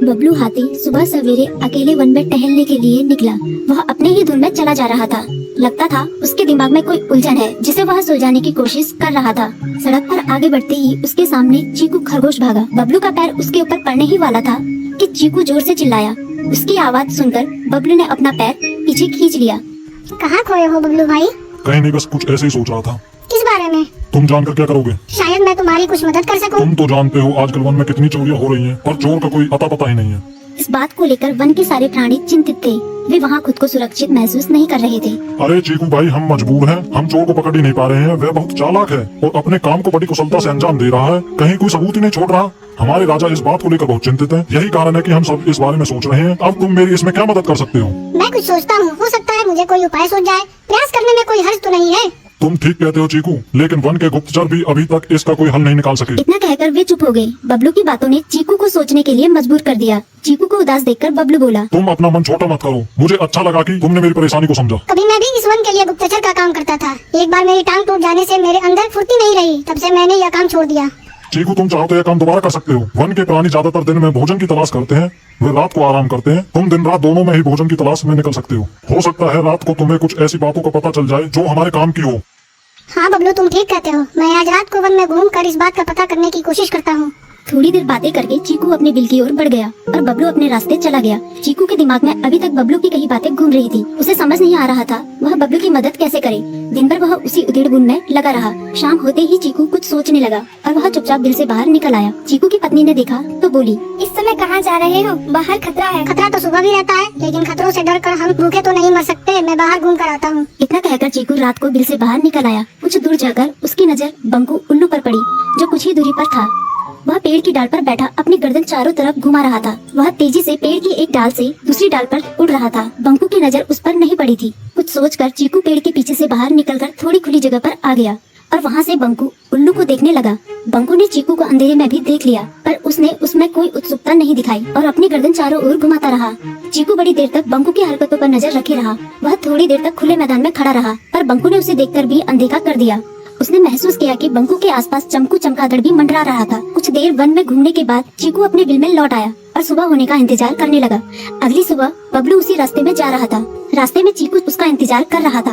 बबलू हाथी सुबह सवेरे अकेले वन में टहलने के लिए निकला। वह अपने ही धुन में चला जा रहा था। लगता था उसके दिमाग में कोई उलझन है जिसे वह सुलझाने की कोशिश कर रहा था। सड़क पर आगे बढ़ते ही उसके सामने चीकू खरगोश भागा। बबलू का पैर उसके ऊपर पड़ने ही वाला था कि चीकू जोर से चिल्लाया। उसकी आवाज सुनकर बबलू ने अपना पैर पीछे खींच लिया। कहाँ खोए हो बबलू भाई? कहीं नहीं, बस कुछ ऐसे ही सोच रहा था। किस बारे में? तुम जानकर क्या करोगे? शायद मैं तुम्हारी कुछ मदद कर सकूं। तुम तो जानते हो आजकल वन में कितनी चोरियां हो रही हैं, पर चोर का कोई अता पता ही नहीं है। इस बात को लेकर वन के सारे प्राणी चिंतित थे। वे वहाँ खुद को सुरक्षित महसूस नहीं कर रहे थे। अरे चीकू भाई, हम मजबूर हैं। हम चोर को पकड़ ही नहीं पा रहे हैं। वह बहुत चालाक है और अपने काम को बड़ी कुशलता से अंजाम दे रहा है। कहीं कोई सबूत ही नहीं छोड़ रहा। हमारे राजा इस बात को लेकर बहुत चिंतित हैं। यही कारण है कि हम सब इस बारे में सोच रहे हैं। अब तुम मेरी इसमें क्या मदद कर सकते हो? मैं कुछ सोचता हूँ, हो सकता है मुझे कोई उपाय सूझ जाए। प्रयास करने में कोई हर्ज तो नहीं है। तुम ठीक कहते हो चीकू, लेकिन वन के गुप्तचर भी अभी तक इसका कोई हल नहीं निकाल सके। इतना कहकर वे चुप हो गए। बबलू की बातों ने चीकू को सोचने के लिए मजबूर कर दिया। चीकू को उदास देखकर बबलू बोला, तुम अपना मन छोटा मत करो। मुझे अच्छा लगा कि तुमने मेरी परेशानी को समझा। कभी मैं भी इस वन के लिए गुप्तचर का काम करता था। एक बार मेरी टांग टूट जाने से मेरे अंदर फुर्ती नहीं रही। तब से मैंने यह काम छोड़ दिया। चीकू, तुम चाहो तो यह काम दोबारा कर सकते हो। वन के प्राणी ज्यादातर दिन में भोजन की तलाश करते हैं, वे रात को आराम करते हैं। तुम दिन रात दोनों में ही भोजन की तलाश में निकल सकते हो सकता है रात को तुम्हें कुछ ऐसी बातों का पता चल जाए जो हमारे काम की हो। हाँ बबलू, तुम ठीक कहते हो। मैं आज रात को वन में घूम कर इस बात का पता करने की कोशिश करता हूँ। थोड़ी देर बातें करके चीकू अपने बिल की ओर बढ़ गया और बबलू अपने रास्ते चला गया। चीकू के दिमाग में अभी तक बबलू की कई बातें घूम रही थी। उसे समझ नहीं आ रहा था वह बबलू की मदद कैसे करे। दिन भर वह उसी उधेड़-बुन में लगा रहा। शाम होते ही चीकू कुछ सोचने लगा और वह चुपचाप बिल से बाहर निकल आया। चीकू की पत्नी ने देखा तो बोली, इस समय कहाँ जा रहे हो? बाहर खतरा है। खतरा तो सुबह भी रहता है, लेकिन खतरों से डर कर हम भूखे तो नहीं मर सकते। मैं बाहर घूम कर आता हूँ। इतना कहकर चीकू रात को बिल से बाहर निकल आया। कुछ दूर जाकर उसकी नजर बंकू उल्लू पर पड़ी, जो कुछ ही दूरी पर था। वह पेड़ की डाल पर बैठा अपनी गर्दन चारों तरफ घुमा रहा था। वह तेजी से पेड़ की एक डाल से दूसरी डाल पर उड़ रहा था। बंकू की नजर उस पर नहीं पड़ी थी। कुछ सोचकर चीकू पेड़ के पीछे से बाहर निकलकर थोड़ी खुली जगह पर आ गया और वहाँ से बंकू उल्लू को देखने लगा। बंकू ने चीकू को अंधेरे में भी देख लिया, पर उसने उसमें कोई उत्सुकता नहीं दिखाई और अपनी गर्दन चारों ओर घुमाता रहा। चीकू बड़ी देर तक बंकू की हरकतों पर नजर रखे रहा। वह थोड़ी देर तक खुले मैदान में खड़ा रहा, पर बंकू ने उसे देखकर भी अनदेखा कर दिया। उसने महसूस किया कि बंकू के आसपास चमकू चमगादड़ भी मंडरा रहा था। कुछ देर वन में घूमने के बाद चीकू अपने बिल में लौट आया और सुबह होने का इंतजार करने लगा। अगली सुबह बबलू उसी रास्ते में जा रहा था। रास्ते में चीकू उसका इंतजार कर रहा था।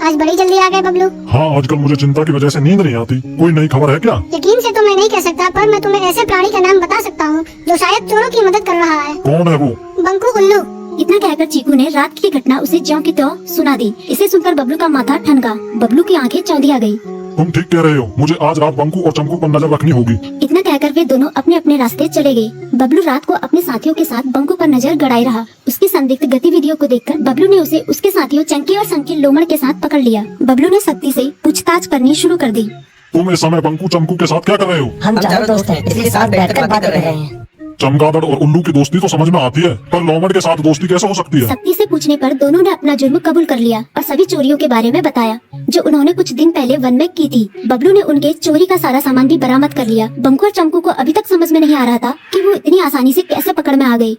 आज बड़ी जल्दी आ गए बबलू। हाँ, आजकल मुझे चिंता की वजह से नींद नहीं आती। कोई नई खबर है क्या? यकीन से तो मैं नहीं कह सकता, पर मैं तुम्हें ऐसे प्राणी का नाम बता सकता हूँ जो शायद चोरों की मदद कर रहा है। कौन है वो? बंकू उल्लू। इतना कहकर चीकू ने रात की घटना उसे ज्यों की त्यों सुना दी। इसे सुनकर बबलू का माथा ठनका। बबलू की आंखें चौंधिया गई। तुम ठीक कह रहे हो। मुझे आज रात बंकू और चमकू पर नजर रखनी होगी। इतना कहकर वे दोनों अपने अपने रास्ते चले गए। बबलू रात को अपने साथियों के साथ बंकू पर नजर गड़ाए रहा। उसकी संदिग्ध गतिविधियों को देखकर बबलू ने उसे उसके साथियों चंकी और संकी लोमड़ के साथ पकड़ लिया। बबलू ने सख्ती से पूछताछ करनी शुरू कर दी। तुम इस समय बंकू चमकू के साथ क्या कर रहे हो? हम चारों दोस्त हैं, इसलिए साथ बैठकर बात कर रहे हैं। चमगादड़ और उल्लू की दोस्ती तो समझ में आती है, पर लोमड़ के साथ दोस्ती कैसे हो सकती है? सख्ती से पूछने पर दोनों ने अपना जुर्म कबूल कर लिया और सभी चोरियों के बारे में बताया जो उन्होंने कुछ दिन पहले वन में की थी। बबलू ने उनके चोरी का सारा सामान भी बरामद कर लिया। बंकू और चमकू को अभी तक समझ में नहीं आ रहा था कि वो इतनी आसानी से कैसे पकड़ में आ गए।